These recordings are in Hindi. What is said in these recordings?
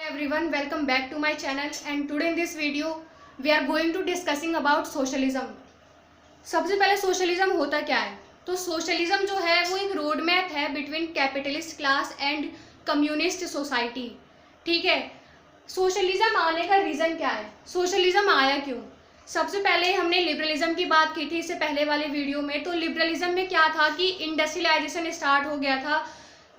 Everyone, welcome back to my channel and today in this video we are going to discussing about socialism. सबसे पहले सोशलिज्म होता क्या है? तो सोशलिज्म जो है वो एक रोड मैप है between capitalist class and communist society. ठीक है, सोशलिज्म आने का रीज़न क्या है? सोशलिज्म आया क्यों? सबसे पहले हमने लिबरलिज्म की बात की थी इससे पहले वाले वीडियो में. तो लिबरलिज्म में क्या था कि इंडस्ट्रियलाइजेशन स्टार्ट हो गया था.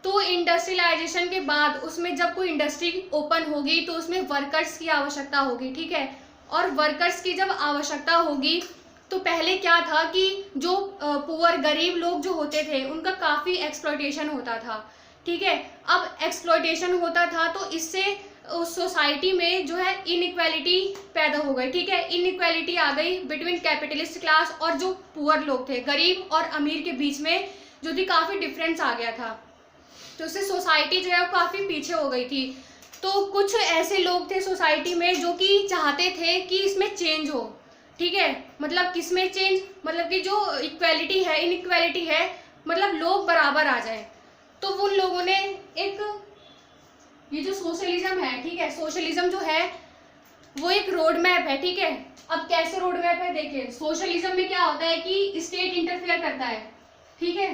तो इंडस्ट्रियलाइजेशन के बाद उसमें जब कोई इंडस्ट्री ओपन होगी तो उसमें वर्कर्स की आवश्यकता होगी. ठीक है, और वर्कर्स की जब आवश्यकता होगी तो पहले क्या था कि जो पुअर गरीब लोग जो होते थे उनका काफ़ी एक्सप्लॉयटेशन होता था. ठीक है, अब एक्सप्लॉयटेशन होता था तो इससे उस सोसाइटी में जो है इनइक्वालिटी पैदा हो गई. ठीक है, इनइक्वालिटी आ गई बिटवीन कैपिटलिस्ट क्लास और जो पुअर लोग थे, गरीब और अमीर के बीच में जो थी काफ़ी डिफरेंस आ गया था. तो उससे सोसाइटी जो है वो काफ़ी पीछे हो गई थी. तो कुछ ऐसे लोग थे सोसाइटी में जो कि चाहते थे कि इसमें चेंज हो. ठीक है, मतलब किसमें चेंज, मतलब कि जो इक्वालिटी है, इनइक्वालिटी है, मतलब लोग बराबर आ जाए. तो उन लोगों ने एक ये जो सोशलिज्म है, ठीक है, सोशलिज्म जो है वो एक रोड मैप है. ठीक है, अब कैसे रोड मैप है देखिए. सोशलिज्म में क्या होता है कि स्टेट इंटरफेयर करता है. ठीक है,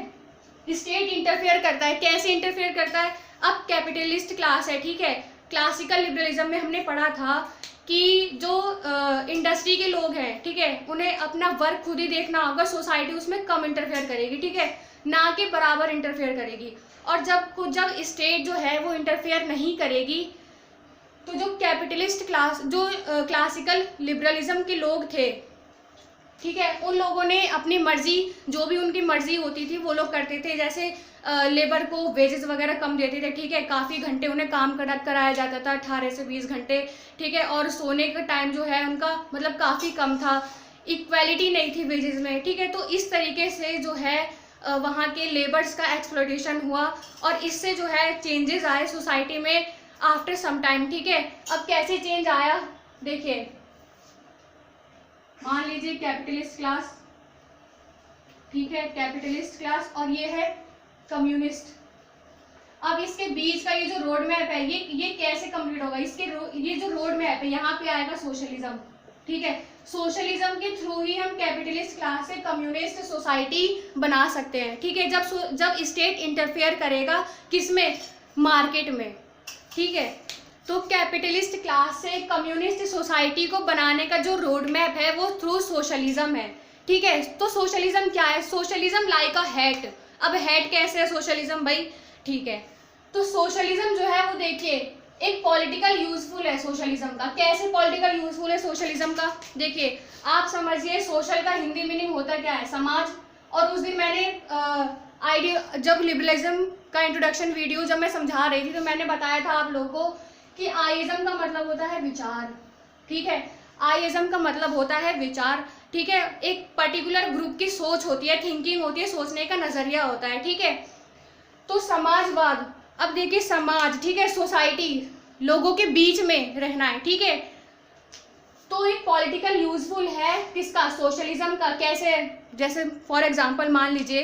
स्टेट इंटरफेयर करता है. कैसे इंटरफेयर करता है? अब कैपिटलिस्ट क्लास है. ठीक है, क्लासिकल लिबरलिज्म में हमने पढ़ा था कि जो इंडस्ट्री के लोग हैं, ठीक है, उन्हें अपना वर्क खुद ही देखना होगा. सोसाइटी उसमें कम इंटरफेयर करेगी. ठीक है, ना कि बराबर इंटरफेयर करेगी. और जब स्टेट जो है वो इंटरफेयर नहीं करेगी तो जो कैपिटलिस्ट क्लास, जो क्लासिकल लिबरलिज्म के लोग थे, ठीक है, उन लोगों ने अपनी मर्जी, जो भी उनकी मर्जी होती थी वो लोग करते थे. जैसे लेबर को वेजेस वगैरह कम देते थे. ठीक है, काफ़ी घंटे उन्हें काम कराया जाता था, 18 से 20 घंटे. ठीक है, और सोने का टाइम जो है उनका मतलब काफ़ी कम था. इक्वालिटी नहीं थी वेजेस में. ठीक है, तो इस तरीके से जो है वहाँ के लेबर्स का एक्सप्लॉयटेशन हुआ और इससे जो है चेंजेस आए सोसाइटी में आफ्टर सम टाइम. ठीक है, अब कैसे चेंज आया देखिए. मान लीजिए कैपिटलिस्ट क्लास, ठीक है, कैपिटलिस्ट क्लास और ये है कम्युनिस्ट. अब इसके बीच का ये जो रोड मैप है ये कैसे कंप्लीट होगा? ये जो रोड मैप है यहाँ पे आएगा सोशलिज्म. ठीक है, सोशलिज्म के थ्रू ही हम कैपिटलिस्ट क्लास से कम्युनिस्ट सोसाइटी बना सकते हैं. ठीक है, जब स्टेट इंटरफेयर करेगा किसमें? मार्केट में. ठीक है, तो कैपिटलिस्ट क्लास से कम्युनिस्ट सोसाइटी को बनाने का जो रोड मैप है वो थ्रू सोशलिज्म है. ठीक है, तो सोशलिज्म क्या है? सोशलिज्म लाइक अ हैट. अब हैट कैसे है सोशलिज्म भाई? ठीक है, तो सोशलिज्म जो है वो देखिए एक पॉलिटिकल यूजफुल है सोशलिज्म का. कैसे पॉलिटिकल यूजफुल है सोशलिज्म का? देखिए, आप समझिए सोशल का हिंदी मीनिंग होता क्या है? समाज. और उस दिन मैंने जब लिबरलिज्म का इंट्रोडक्शन वीडियो जब मैं समझा रही थी तो मैंने बताया था आप लोगों को कि आइज्म का मतलब होता है विचार. ठीक है, आइज्म का मतलब होता है विचार. ठीक है, एक पर्टिकुलर ग्रुप की सोच होती है, थिंकिंग होती है, सोचने का नजरिया होता है. ठीक है, तो समाजवाद. अब देखिए समाज, ठीक है, सोसाइटी, लोगों के बीच में रहना है. ठीक है, तो एक पॉलिटिकल यूजफुल है किसका? सोशलिज्म का. कैसे? जैसे फॉर एग्जांपल मान लीजिए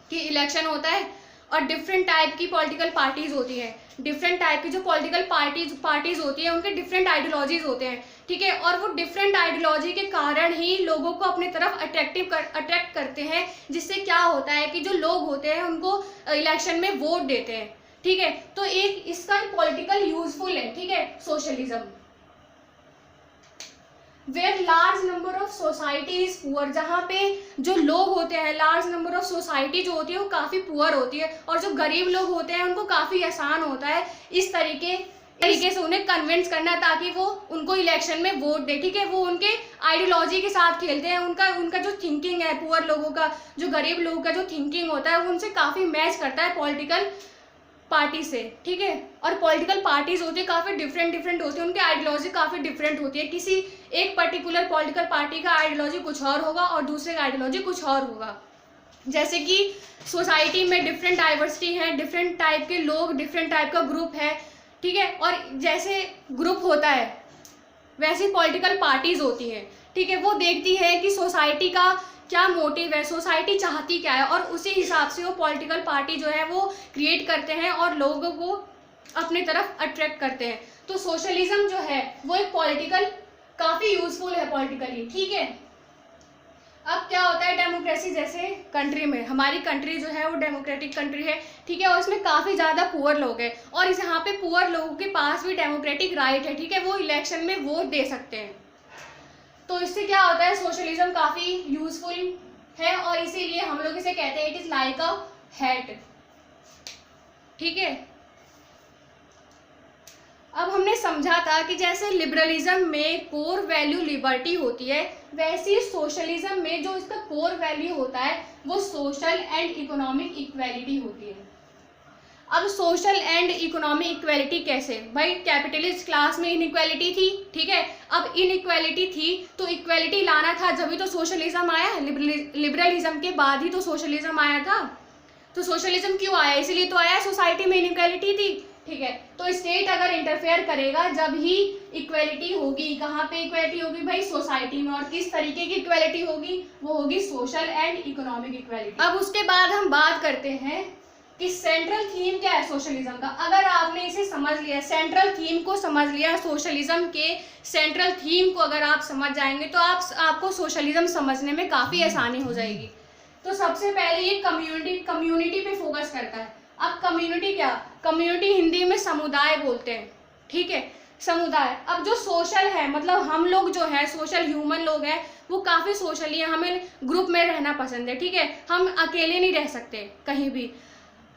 कि इलेक्शन होता है और डिफरेंट टाइप की पॉलिटिकल पार्टीज होती हैं. डिफरेंट टाइप की जो पॉलिटिकल पार्टीज होती हैं उनके डिफरेंट आइडियोलॉजीज होते हैं. ठीक है, और वो डिफरेंट आइडियोलॉजी के कारण ही लोगों को अपनी तरफ अट्रैक्ट करते हैं, जिससे क्या होता है कि जो लोग होते हैं उनको इलेक्शन में वोट देते हैं. ठीक है, तो एक इसका पॉलिटिकल यूजफुल है. ठीक है, socialism. Where large number of society is poor, जहाँ पे जो लोग होते हैं, लार्ज नंबर ऑफ सोसाइटी जो होती है वो काफ़ी पुअर होती है और जो गरीब लोग होते हैं उनको काफ़ी आसान होता है इस तरीके से उन्हें कन्विंस करना ताकि वो उनको इलेक्शन में वोट दे. ठीक है, वो उनके आइडियोलॉजी के साथ खेलते हैं. उनका जो थिंकिंग है पुअर लोगों का, जो गरीब लोगों का जो थिंकिंग होता है वो उनसे काफ़ी मैच करता है पॉलिटिकल पार्टी से. ठीक है, और पॉलिटिकल पार्टीज होती है काफ़ी डिफरेंट होती है, उनकी आइडियोलॉजी काफ़ी डिफरेंट होती है. किसी एक पर्टिकुलर पॉलिटिकल पार्टी का आइडियोलॉजी कुछ और होगा और दूसरे का आइडियोलॉजी कुछ और होगा. जैसे कि सोसाइटी में डिफरेंट डाइवर्सिटी है, डिफरेंट टाइप के लोग, डिफरेंट टाइप का ग्रुप है. ठीक है, और जैसे ग्रुप होता है वैसी पॉलिटिकल पार्टीज होती हैं. ठीक है, वो देखती है कि सोसाइटी का क्या मोटिव है, सोसाइटी चाहती क्या है, और उसी हिसाब से वो पॉलिटिकल पार्टी जो है वो क्रिएट करते हैं और लोगों को अपनी तरफ अट्रैक्ट करते हैं. तो सोशलिज्म जो है वो एक पॉलिटिकल काफ़ी यूजफुल है पॉलिटिकली, ठीक है। अब क्या होता है, डेमोक्रेसी जैसे कंट्री में, हमारी कंट्री जो है वो डेमोक्रेटिक कंट्री है, ठीक है, और इसमें काफ़ी ज़्यादा पुअर लोग हैं और इस यहाँ पे पुअर लोगों के पास भी डेमोक्रेटिक राइट है, ठीक है, वो इलेक्शन में वोट दे सकते हैं। तो इससे क्या होता है, सोशलिज्म काफ़ी यूजफुल है और इसीलिए हम लोग इसे कहते हैं it is like a hat, ठीक है। अब हमने समझा था कि जैसे लिबरलिज्म में कोर वैल्यू लिबर्टी होती है, वैसे सोशलिज्म में जो इसका कोर वैल्यू होता है वो सोशल एंड इकोनॉमिक इक्वेलिटी होती है। अब सोशल एंड इकोनॉमिक इक्वेलिटी कैसे, भाई कैपिटलिस्ट क्लास में इनइक्वेलिटी थी, ठीक है, अब इनइक्वेलिटी थी तो इक्वेलिटी लाना था, जब तो सोशलिज्म आया, लिबरलिज्म के बाद ही तो सोशलिज्म आया था। तो सोशलिज्म क्यों आया, इसलिए तो आया सोसाइटी में इनइक्वेलिटी थी, ठीक है। तो स्टेट अगर इंटरफेयर करेगा जब ही इक्वेलिटी होगी, कहाँ पे इक्वेलिटी होगी भाई, सोसाइटी में, और किस तरीके की इक्वेलिटी होगी, वो होगी सोशल एंड इकोनॉमिक इक्वेलिटी। अब उसके बाद हम बात करते हैं कि सेंट्रल थीम क्या है सोशलिज्म का। अगर आपने इसे समझ लिया, सेंट्रल थीम को समझ लिया, सोशलिज्म के सेंट्रल थीम को अगर आप समझ जाएंगे तो आपको सोशलिज्म समझने में काफ़ी आसानी हो जाएगी। तो सबसे पहले ये कम्युनिटी पे फोकस करता है। अब कम्युनिटी क्या, कम्युनिटी हिंदी में समुदाय बोलते हैं, ठीक है, समुदाय। अब जो सोशल है मतलब हम लोग जो है सोशल ह्यूमन लोग हैं वो काफ़ी सोशली है, हमें ग्रुप में रहना पसंद है, ठीक है, हम अकेले नहीं रह सकते कहीं भी।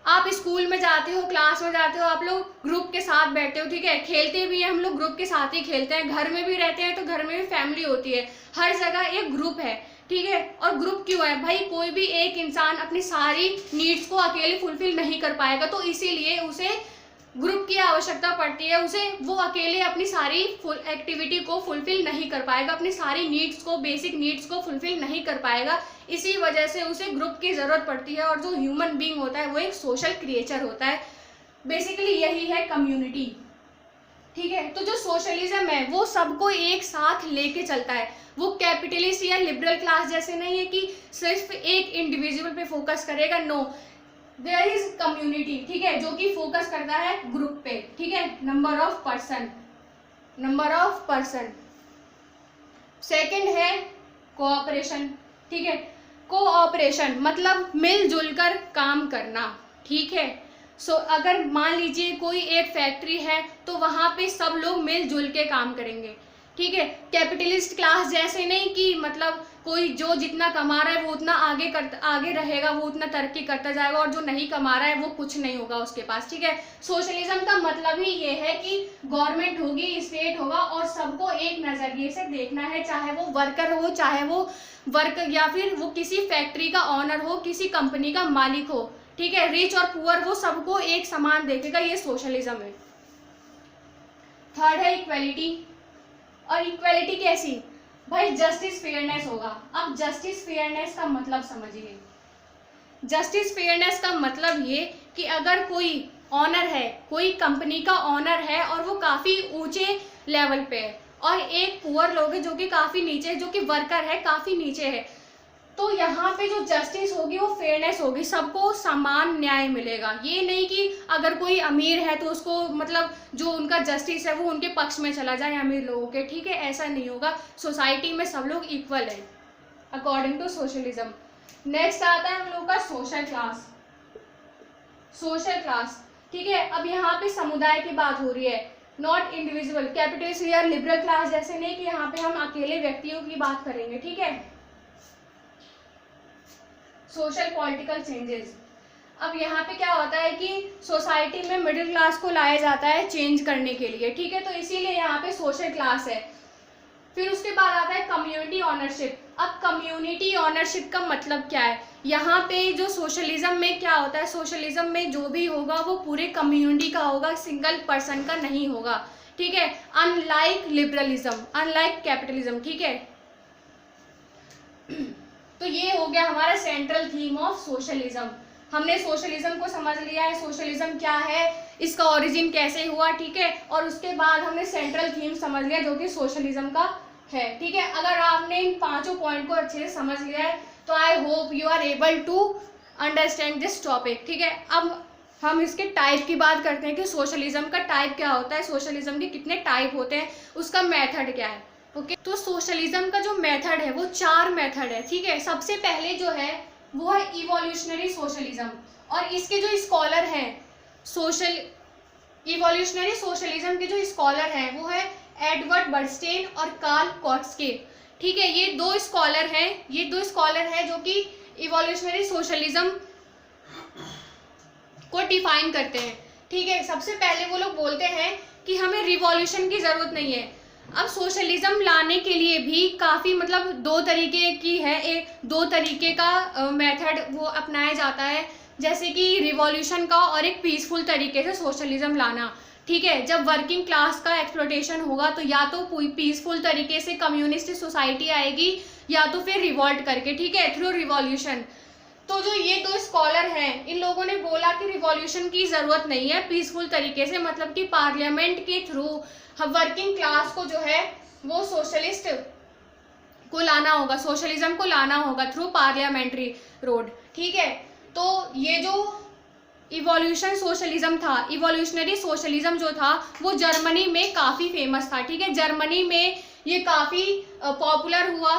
आप स्कूल में जाते हो, क्लास में जाते हो, आप लोग ग्रुप के साथ बैठते हो, ठीक है, खेलते भी हैं हम लोग ग्रुप के साथ ही खेलते हैं, घर में भी रहते हैं तो घर में भी फैमिली होती है, हर जगह एक ग्रुप है, ठीक है। और ग्रुप क्यों है भाई, कोई भी एक इंसान अपनी सारी नीड्स को अकेले फुलफिल नहीं कर पाएगा, तो इसीलिए उसे ग्रुप की आवश्यकता पड़ती है, उसे वो अकेले अपनी सारी एक्टिविटी को फुलफिल नहीं कर पाएगा, अपनी सारी नीड्स को, बेसिक नीड्स को फुलफिल नहीं कर पाएगा, इसी वजह से उसे ग्रुप की ज़रूरत पड़ती है। और जो ह्यूमन बीइंग होता है वो एक सोशल क्रिएचर होता है, बेसिकली यही है कम्युनिटी, ठीक है। तो जो सोशलिज्म है वो सबको एक साथ लेके चलता है, वो कैपिटलिस्ट या लिबरल क्लास जैसे नहीं है कि सिर्फ एक इंडिविजुअल पे फोकस करेगा, नो, देयर इज कम्युनिटी, ठीक है, जो कि फोकस करता है ग्रुप पे, ठीक है, नंबर ऑफ पर्सन। सेकंड है कोऑपरेशन, ठीक है, कोऑपरेशन मतलब मिलजुल कर काम करना, ठीक है। सो अगर मान लीजिए कोई एक फैक्ट्री है तो वहाँ पे सब लोग मिलजुल के काम करेंगे, ठीक है। कैपिटलिस्ट क्लास जैसे नहीं कि मतलब कोई जो जितना कमा रहा है वो उतना आगे रहेगा, वो उतना तरक्की करता जाएगा, और जो नहीं कमा रहा है वो कुछ नहीं होगा उसके पास, ठीक है। सोशलिज्म का मतलब ही ये है कि गवर्नमेंट होगी, स्टेट होगा, और सबको एक नज़रिए से देखना है, चाहे वो वर्कर हो, चाहे वो या फिर वो किसी फैक्ट्री का ऑनर हो, किसी कंपनी का मालिक हो, ठीक है, रिच और पुअर, वो सबको एक समान देखेगा, ये सोशलिज्म है। थर्ड है इक्वेलिटी। और इक्वेलिटी कैसी भाई, जस्टिस फेयरनेस होगा। अब जस्टिस फेयरनेस का मतलब समझिए, जस्टिस फेयरनेस का मतलब ये कि अगर कोई ऑनर है, कोई कंपनी का ऑनर है और वो काफ़ी ऊंचे लेवल पे है, और एक पुअर लोग है जो कि काफ़ी नीचे है, जो कि वर्कर है काफ़ी नीचे है, तो यहाँ पे जो जस्टिस होगी वो फेयरनेस होगी, सबको समान न्याय मिलेगा। ये नहीं कि अगर कोई अमीर है तो उसको मतलब जो उनका जस्टिस है वो उनके पक्ष में चला जाए अमीर लोगों के, ठीक है, ऐसा नहीं होगा। सोसाइटी में सब लोग इक्वल है अकॉर्डिंग टू सोशलिज्म। नेक्स्ट आता है हम लोग का सोशल क्लास, ठीक है। अब यहाँ पे समुदाय की बात हो रही है, नॉट इंडिविजुअल, कैपिटलिस्ट या लिबरल क्लास जैसे नहीं कि यहाँ पे हम अकेले व्यक्तियों की बात करेंगे, ठीक है। Social political changes. अब यहाँ पे क्या होता है कि सोसाइटी में मिडिल क्लास को लाया जाता है चेंज करने के लिए, ठीक है, तो इसीलिए यहाँ पे सोशल क्लास है। फिर उसके बाद आता है कम्युनिटी ऑनरशिप। अब कम्युनिटी ऑनरशिप का मतलब क्या है, यहाँ पे जो सोशलिज्म में क्या होता है, सोशलिज्म में जो भी होगा वो पूरे कम्युनिटी का होगा, सिंगल पर्सन का नहीं होगा, ठीक है, अनलाइक लिबरलिज्म, अनलाइक कैपिटलिज्म, ठीक है। तो ये हो गया हमारा सेंट्रल थीम ऑफ सोशलिज्म। हमने सोशलिज्म को समझ लिया है, सोशलिज्म क्या है, इसका ओरिजिन कैसे हुआ, ठीक है, और उसके बाद हमने सेंट्रल थीम समझ लिया जो कि सोशलिज्म का है, ठीक है। अगर आपने इन पांचों पॉइंट को अच्छे से समझ लिया है तो I hope you are able to understand this topic, ठीक है। अब हम इसके टाइप की बात करते हैं कि सोशलिज्म का टाइप क्या होता है, सोशलिज्म के कितने टाइप होते हैं, उसका मेथड क्या है। ओके, तो सोशलिज्म का जो मेथड है वो 4 मेथड है, ठीक है। सबसे पहले जो है वो है इवोल्यूशनरी सोशलिज्म, और इसके जो स्कॉलर हैं इवोल्यूशनरी सोशलिज्म के जो स्कॉलर हैं वो है एडवर्ड बर्नस्टीन और कार्ल कॉट्स्की, ठीक है। ये दो स्कॉलर हैं जो कि इवोल्यूशनरी सोशलिज्म को डिफाइन करते हैं, ठीक है। सबसे पहले वो लोग बोलते हैं कि हमें रिवॉल्यूशन की ज़रूरत नहीं है। अब सोशलिज्म लाने के लिए भी काफ़ी मतलब दो तरीके का मेथड वो अपनाया जाता है, जैसे कि रिवॉल्यूशन का और एक पीसफुल तरीके से सोशलिज्म लाना, ठीक है। जब वर्किंग क्लास का एक्सप्लॉयटेशन होगा तो या तो पीसफुल तरीके से कम्युनिस्ट सोसाइटी आएगी या तो फिर रिवॉल्ट करके, ठीक है, थ्रू रिवॉल्यूशन। तो जो ये दो स्कॉलर हैं इन लोगों ने बोला कि रिवॉल्यूशन की ज़रूरत नहीं है, पीसफुल तरीके से मतलब कि पार्लियामेंट के थ्रू वर्किंग क्लास को जो है वो सोशलिज्म को लाना होगा थ्रू पार्लियामेंट्री रोड, ठीक है। तो ये जो इवोल्यूशनरी सोशलिज्म जो था वो जर्मनी में काफ़ी फेमस था, ठीक है। जर्मनी में ये काफ़ी पॉपुलर हुआ,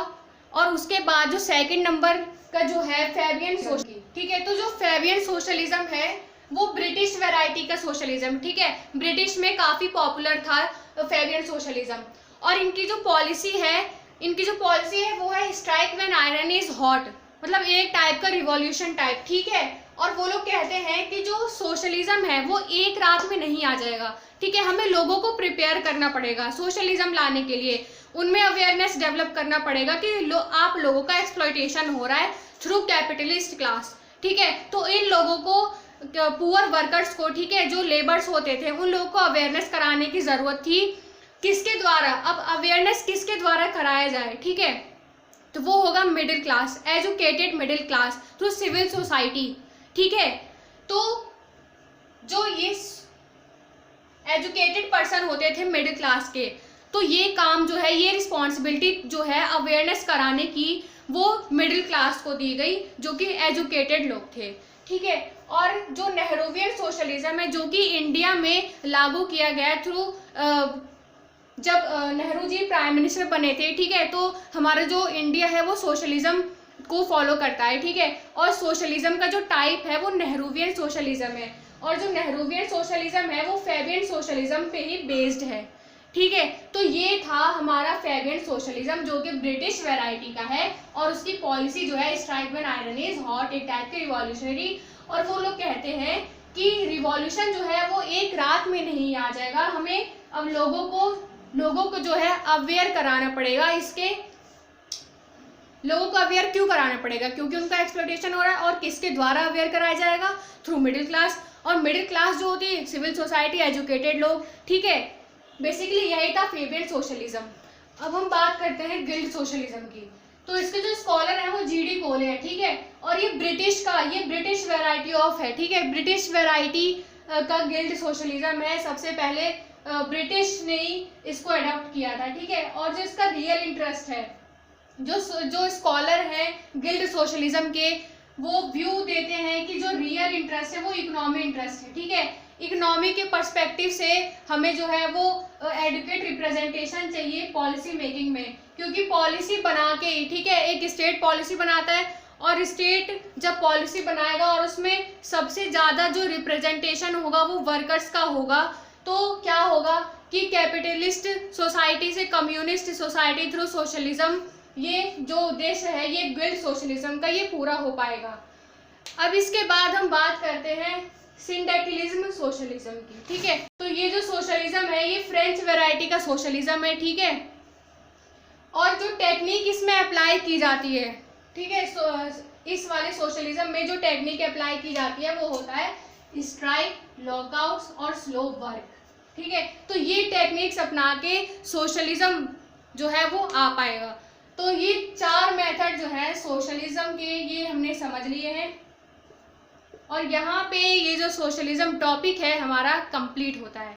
और उसके बाद जो सेकंड नंबर का जो है फैबियन सोशलिज्म, ठीक है। तो जो फैबियन सोशलिज्म है वो ब्रिटिश वैरायटी का सोशलिज्म, ठीक है, ब्रिटिश में काफ़ी पॉपुलर था फैबियन सोशलिज्म। और इनकी जो पॉलिसी है वो है strike when iron is hot, मतलब एक टाइप का रिवॉल्यूशन टाइप, ठीक है। और वो लोग कहते हैं कि जो सोशलिज्म है वो एक रात में नहीं आ जाएगा, ठीक है। हमें लोगों को प्रिपेयर करना पड़ेगा सोशलिज्म लाने के लिए, उनमें अवेयरनेस डेवलप करना पड़ेगा कि आप लोगों का एक्सप्लॉयटेशन हो रहा है थ्रू कैपिटलिस्ट क्लास, ठीक है। तो इन लोगों को, पुअर वर्कर्स को, ठीक है, जो लेबर्स होते थे उन लोगों को अवेयरनेस कराने की ज़रूरत थी। किसके द्वारा? अब अवेयरनेस किसके द्वारा कराया जाए, ठीक है, तो वो होगा middle class, educated middle class through civil society, ठीक है। तो जो ये एजुकेटेड पर्सन होते थे मिडिल क्लास के, तो ये काम जो है, ये रिस्पॉन्सिबिलिटी जो है अवेयरनेस कराने की, वो मिडिल क्लास को दी गई जो कि एजुकेटेड लोग थे, ठीक है। और जो नेहरूवियन सोशलिज्म है जो कि इंडिया में लागू किया गया थ्रू जब नेहरू जी प्राइम मिनिस्टर बने थे, ठीक है, तो हमारा जो इंडिया है वो सोशलिज्म को फॉलो करता है, ठीक है। और सोशलिज्म का जो टाइप है वो नेहरूवियन सोशलिज्म है, और जो नेहरूवियन सोशलिज्म है वो फैबियन सोशलिज्म पे ही बेस्ड है, ठीक है। तो ये था हमारा फैबियन सोशलिज्म जो कि ब्रिटिश वैरायटी का है, और उसकी पॉलिसी जो है strike when iron is hot, एक टाइप के रिवॉल्यूशनरी। और वो लोग कहते हैं कि रिवॉल्यूशन जो है वो एक रात में नहीं आ जाएगा, हमें अब लोगों को जो है अवेयर कराना पड़ेगा। लोगों को अवेयर क्यों कराना पड़ेगा? क्योंकि उनका एक्सप्लॉयटेशन हो रहा है। और किसके द्वारा अवेयर कराया जाएगा? Through middle class. और मिडिल क्लास जो होती है सिविल सोसाइटी, एजुकेटेड लोग, ठीक है। बेसिकली यही था फैबियन सोशलिज्म। अब हम बात करते हैं गिल्ड सोशलिज्म की। तो इसके जो स्कॉलर हैं वो जीडी कोले हैं, ठीक है। और ये ब्रिटिश वैरायटी ऑफ है, ठीक है, ब्रिटिश वैरायटी का गिल्ड सोशलिज्म है। सबसे पहले ब्रिटिश ने ही इसको अडॉप्ट किया था, ठीक है। और जो इसका रियल इंटरेस्ट है, जो स्कॉलर हैं गिल्ड सोशलिज्म के, वो व्यू देते हैं कि जो रियल इंटरेस्ट है वो इकोनॉमिक इंटरेस्ट है, ठीक है। इकोनॉमी के पर्सपेक्टिव से हमें जो है वो एडुकेट रिप्रेजेंटेशन चाहिए पॉलिसी मेकिंग में, क्योंकि पॉलिसी बना के, ठीक है, एक स्टेट पॉलिसी बनाता है, और स्टेट जब पॉलिसी बनाएगा और उसमें सबसे ज़्यादा जो रिप्रेजेंटेशन होगा वो वर्कर्स का होगा, तो क्या होगा कि कैपिटलिस्ट सोसाइटी से कम्युनिस्ट सोसाइटी थ्रू सोशलिज्म, ये जो उद्देश्य है ये गिल्ड सोशलिज्म का, ये पूरा हो पाएगा। अब इसके बाद हम बात करते हैं सिंडिकलिज्म सोशलिज्म की, ठीक है। तो ये जो सोशलिज्म है ये फ्रेंच वैरायटी का सोशलिज्म है, ठीक है। और जो टेक्निक इसमें अप्लाई की जाती है, ठीक है, इस वाले सोशलिज्म में जो टेक्निक अप्लाई की जाती है वो होता है स्ट्राइक, लॉकआउट्स और स्लो वर्क, ठीक है। तो ये टेक्निक्स अपना के सोशलिज्म जो है वो आ पाएगा। तो ये 4 मेथड जो है सोशलिज्म के, ये हमने समझ लिए हैं, और यहाँ पे ये जो सोशलिज्म टॉपिक है हमारा कंप्लीट होता है।